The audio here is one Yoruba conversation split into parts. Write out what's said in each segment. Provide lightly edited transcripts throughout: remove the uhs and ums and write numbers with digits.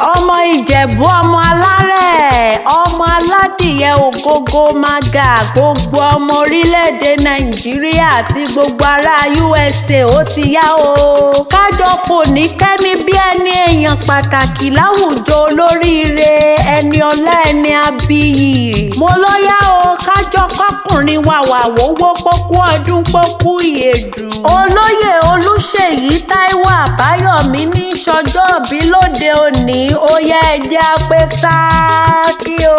ọmọ Ìjẹ̀bú ọmọ alárẹ̀ ọmọ aládìyẹ ògógó mága gbogbo ọmọ orílẹ̀-èdè Nàìjíríà àti gbogbo ará USA ó ti yá o. kájọ fòní kẹ́ni bí ẹni èèyàn pàtàkì láwùjọ olóríire ẹni ọlá ẹni abiyì. mo ló yá o kájọ kọkùnrin wàwà wówó pókú ọdún pókú ìyèdùn. olóyè Olúṣèyí Táíwò Àbáyọ̀mí ní sọjọ́ọ̀bí lóde òní ó yẹ ẹjẹ́ apẹ́ sáàkì o.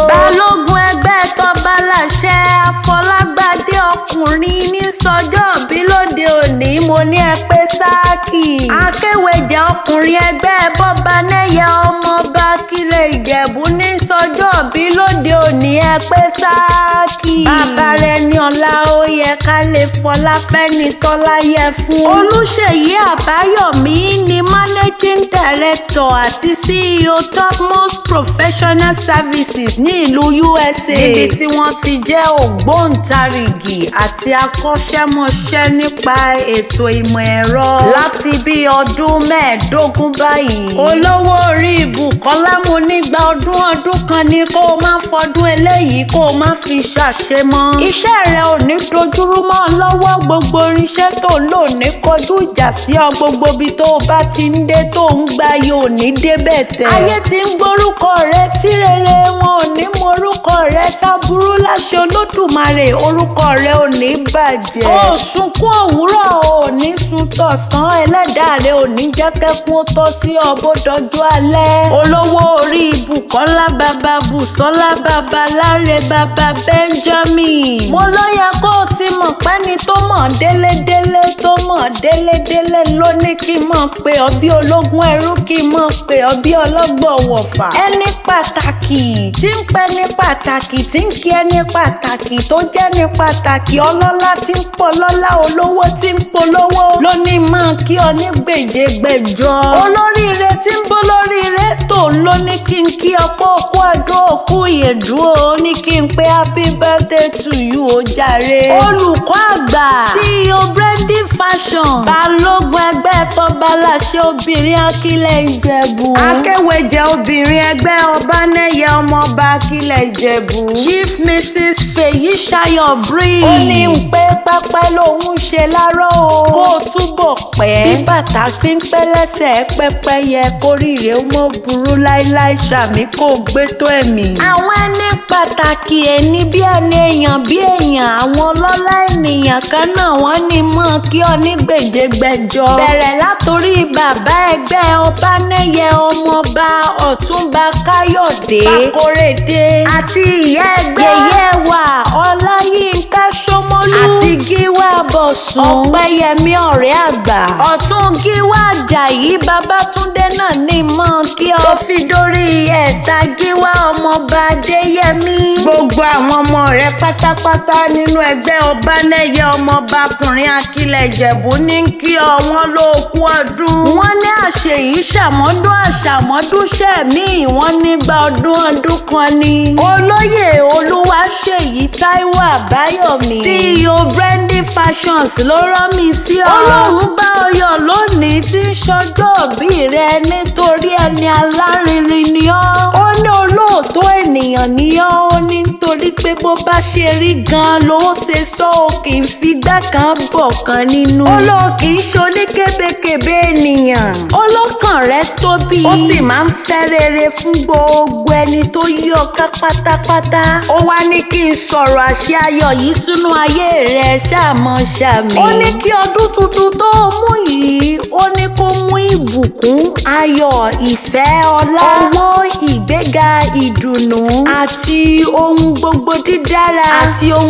balógun ẹgbẹ́ tọ́ba láṣẹ Afọlágbádé ọkùnrin ní sọjọ́ọ̀bí lóde òní mo ní ẹ pé sáàkì. akéwèjẹ ọkùnrin ẹgbẹ́ Bọ́banẹ́yẹ ọmọọba Kílẹ̀ Ìjẹ̀bú ní sọjọ́ọ̀bí lóde òní ẹ pé sáàkì. bàbá rẹ̀ ní ọlá ó yẹ ká lè fọlá fẹ́ni tọ́lá yẹ fún. Olúṣèyí Àbáyọ̀mí ni managing director àti CEO Topmost Professional Services ní ìlú USA níbi tí wọ́n ti jẹ́ ògbóǹtarìgì àti akọ́ṣẹ́mọṣẹ́ nípa ètò ìmọ̀ ẹ̀rọ láti bí ọdún mẹ́ẹ̀ẹ́dógún báyìí. olówó orí Bùkọ́lá mo nígbà ọdún kan ni kó o má fọdún eléyìí kó o má fi ṣàṣemọ́. iṣẹ́ rẹ ò ní dojúrú mọ́ ọ lọ́wọ́ gbogbo irinṣẹ́ tó lò ní kọjú ìjà sí ọ gbogbo ibi tó o bá ti ń dé tó ń gbá yóò ní débẹ̀ tẹ̀. ayé ti ń gbórúkọ rẹ sí rere wọn ò ní mọ orúkọ rẹ sábúrú láṣẹ Olódùmarè orúkọ rẹ ò ní bàjẹ́. ó sunkún òwúrọ̀ ò ní sun tọ̀sán ẹlẹ́dàá rẹ ò ní jẹ́ kẹ́kún ó tọ́ sí ọ bó dọjọ́ alẹ́. olówó orí Bùkọ́lá bàbá Bùsọ́lá bàbá Láre bàbá Benjamin. mo ló yẹ kó o ti mọ̀ pẹ́ni tó mọ̀ délédélé tó mọ̀ délédélé ló ní kí n mọ̀ pé ọ bí ológun ẹrú kí n mọ̀ pé ọ bí ọlọ́gbọ̀n wọ̀fà. ẹni pàtàkì tí ń pẹ́ ní pàtàkì tí ń kí ẹni pàtàkì tó jẹ́ ní pàtàkì ọlọ́lá tí ń pọ̀ lọ́lá olówó tí ń polówó ló ní máa kí ọ ní gbèjégbèjọ. olóríire tí ń bó lóríire tó ló ní kí n kí ọ pé òkú ọdún òkú ìyèdùn ó ní kí n pé happy birthday to you ó jàre. olùkọ́ àgbà CEO Branding Fashion balógun ẹgbẹ́ tọ́ba láṣẹ obìnrin Akílẹ̀ Ìjẹ̀bú akéwèjẹ obìnrin ẹgbẹ́ Ọbanẹ́yẹ ọmọọba Kílẹ̀ Ìjẹ̀bú Chief Mrs. Fèyíṣayọ̀ Breeze ó ní ń pé pẹ́pẹ́ lòun ṣe lárọ́ o kó o túbọ̀ pẹ́ bí bàtà tí ń pẹ́ lẹ́sẹ̀ pẹ́pẹ́ yẹ kórìíre ó mọ̀ burú láíláí ṣàmì kó o gbé tó ẹ̀mí. àwọn ẹni pàtàkì ẹni bí ẹni èèyàn bí èèyàn àwọn ọlọ́lá ènìyàn kan náà wọ́n ní mọ̀ kí ọ ní gbèjégbèjọ. bẹ̀rẹ̀ látòrí bàbá ẹgbẹ́ Ọbanẹ́yẹ ọmọọba Ọ̀túnba Káyọ̀dé Fákóredé àti ìyá ẹgbẹ́ yẹ̀yẹ́ wà Ọláyínká Ṣómólú àti Gíwá Bọ̀sùn Ọpẹ́yẹmí ọ̀rẹ́ àgbà Ọ̀tún Gíwá Àjàyí Babátúndé náà ní mọ̀ kí ọ tó fi dórí ẹ̀ta Gíwá ọmọọba Adéyẹmí. gbogbo àwọn ọmọ rẹ pátápátá nínú ẹgbẹ́ Ọbanẹ́yẹ ọmọọba ọkùnrin Akílẹ̀ Ìjẹ̀bú ní kí ọ wọ́n ló kú ọdún. wọ́n ní àṣeyìí ṣàmọ́dún àṣàmọ́dúnṣẹ́ míì wọ́n nígbà ọdún kan ni. olóyè Olúwaṣèyí Táíwò Àbáyọ̀mí CEO Branding Fashions ló rán mi sí ọ. Ọlọ́run bá ọ yọ̀ lónìí tí ń ṣọjọ́ òbí rẹ nítorí ẹni alárinrin ni ọ́. ó ní olóòótọ́ ènìyàn ni ọ́ ó ní nítorí pé bó bá ṣe rí gan-an ló ṣe sọ ò kì í fi gbá kan bọ̀ kan nínú. olóò kì í ṣoní kébékébé ènìyàn. olókàn rẹ tóbi ó sì máa ń fẹ́ rere fún gbogbo ẹni tó yí ọ ká pátápátá. ó wá ní kí n sọ̀rọ̀ àṣẹ ayọ̀ yìí sínú ayé rẹ ṣàmọ́ ṣàmì. ó ní kí ọdún tuntun tó mú yìí ó ní kó mú ìbùkún ayọ̀ ìfẹ́ ọlá owó ìgbéga ìdùnnú àti ohun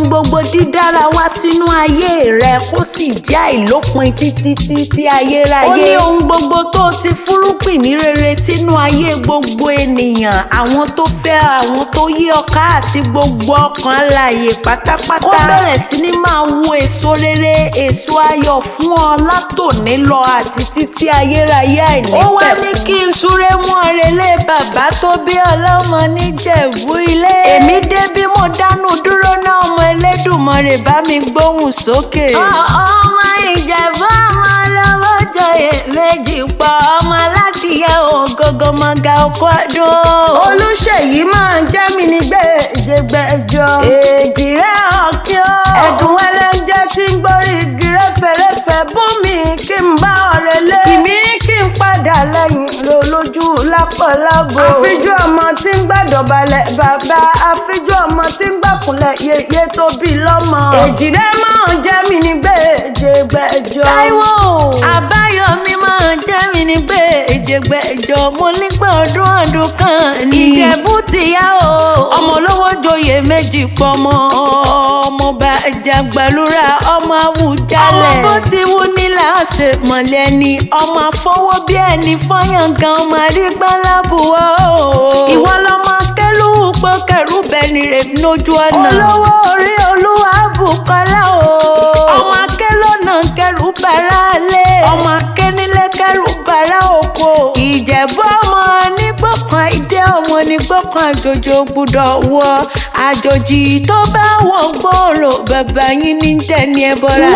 gbogbo dídára wá sínú ayé rẹ kó sì jẹ́ àìlópin títí ayérayé. ó ní ohun gbogbo tó ti fúrúgbìn ní rere sínú ayé gbogbo ènìyàn àwọn tó fẹ́ àwọn tó yí ọ ká àti gbogbo ọkàn alààyè pátápátá. ó bẹ̀rẹ̀ sí ní máa wo èso rere èso ayọ̀ fún ọ látòní lọ àti títí ayérayé àìnípẹ̀kun. ó wá ní kí n súré mú ọrẹ̀lé bàbá tó bí ọlọ́mọ níjẹ̀bú ilé. èmi dé bí mo dánú dúró náà ọmọ Elédùmarè bá mi gbóhùn sókè. ọmọ Ìjẹ̀bú ọmọ lọ́wọ́ jọyè méjì pọ̀ ọmọ aládìyẹ ògógó ògógó maga ọkọ ọdún. Olúṣèyí máa ń jẹ́ mi ní gbèjègbèjọ. Èjì rẹ̀ ọ̀kí o. Ẹ̀dùn ẹlẹ́jẹ̀ tí ń gbórí igi rẹ́fẹ̀rẹ́fẹ̀ bú mi kí n bá ọ̀rẹ́ lé. Kìmí kí n padà lẹ́yìn ro lójú lápọ̀lábò. Àfijú ọmọ tí ń gbàdọ̀balẹ̀ bàbá. Àfijú ọmọ tí ń gbàkúnlẹ̀ yèyé tó bí lọ́mọ. Èjì rẹ̀ máa ń jẹ́ mi ní gbèjègbèjọ. Táíwò Àbáyọ̀mí máa ń jẹ́ mi ní gbèjègbèjọ. Mo nígbà ọdún kan ní. Ìjẹ̀bú ti yá o. Ọmọ olówó joyè méjì pọmọ. Ọmọ bá Jàgbàlúrà ọmọ Àwùjalẹ̀. Ọmọ bó ti wú nílà ṣe mọ̀lẹ́ ni. Ọmọ afọwọ́ bí ẹni fọyàn gan ọmọ àrígbálábùwọ̀. Ìwọ lọmọ kẹlú Gbọ́ kẹrù bẹni rè lójú ọ̀nà. olówó orí olúwa bùkọ́lá o. Ọmọ akẹ́ lọ́nà kẹrù bàrà lé. Ọmọ akẹ́ nílé kẹrù bàrà oko. Ìjẹ̀bú ọmọ nígbọ̀kan ìdí ọmọ nígbọ̀kan àjòjì gbúdọ̀ wọ. Àjòjì tó bá wọ̀ gbòòrò bàbá yín ní tẹ̀ni ẹ bọ́ra.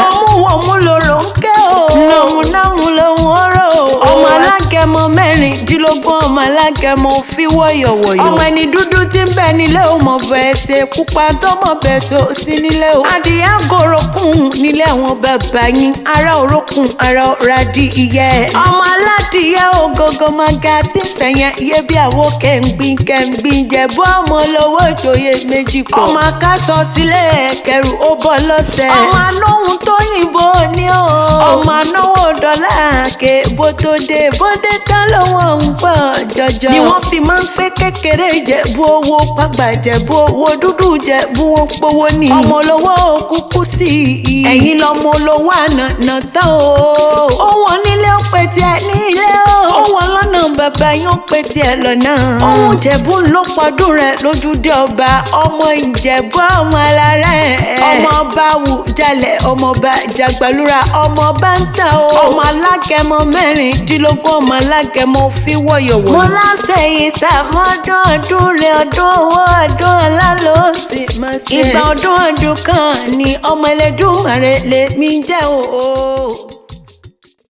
Wọ́mú lòrò ń ké o. Nàmúnàmú lòun ọ̀rọ̀ o. Ọmọ alágẹmọ mẹ́rìndínlógún ọmọ alágẹmọ fi wọ̀yọ̀wọ̀yọ̀. Ọmọ ẹni dúdú tí ń bẹ nílé o mọ̀ bẹ́ẹ̀ ṣe pupa tó mọ̀ bẹ́ẹ̀ so sí nílé o. Adìyẹ àgòròkùn nílé àwọn bàbá yín. Ará òrókùn ará ọ̀rádì ìyẹ́. Ọmọ aládìyẹ ògógó maga tí ń fẹ̀yẹ̀ iye bí àwo kẹ̀ǹgbìn Ìjẹ̀bú ọmọ lówó ìjòyè méjì kọ. ọmọ akásọ sílẹ̀ Kẹrù ó bọ́ lọ́sẹ̀. ọmọ anóhun tó yìnbó ni o. Ọmọ anáwó dọ́là ké bó tó dé bóde tán lówó ń pọ̀ jọjọ. Ni wọ́n fi máa ń pé kékeré Ìjẹ̀bú owó pàgbà Ìjẹ̀bú owó dúdú Ìjẹ̀bú wọn powó ní. ọmọ olówó kúkú sí i. Ẹ̀yin lọmọ olówó ànànà tán o. Òun onílé ó pe tiẹ̀ ní ilé o. Òun ọlọ́nà bàbá yín ó pe tiẹ̀ lọ́nà. Òun Ìjẹ̀bú ló pọdún rẹ̀ lójúde ọba. Ọmọ Ìjẹ̀bú ọmọ alárẹ̀. Ọmọ ọba Àwùjalẹ̀ ọmọ ọba Jàgbàlúrà ọmọ ọba ń tà o. ọmọ alágẹmọ mẹ́rìndínlógún ọmọ alágẹmọ fi wọ̀yọ̀wọ̀. mo láṣẹ ìsàmọ́dún ọdún rẹ̀ ọdún owó ọdún ọlá ló sì máa ṣe. Ìgbà ọdún kan ni ọmọ Ẹlẹ́dùmarè lèmi jẹ́ o.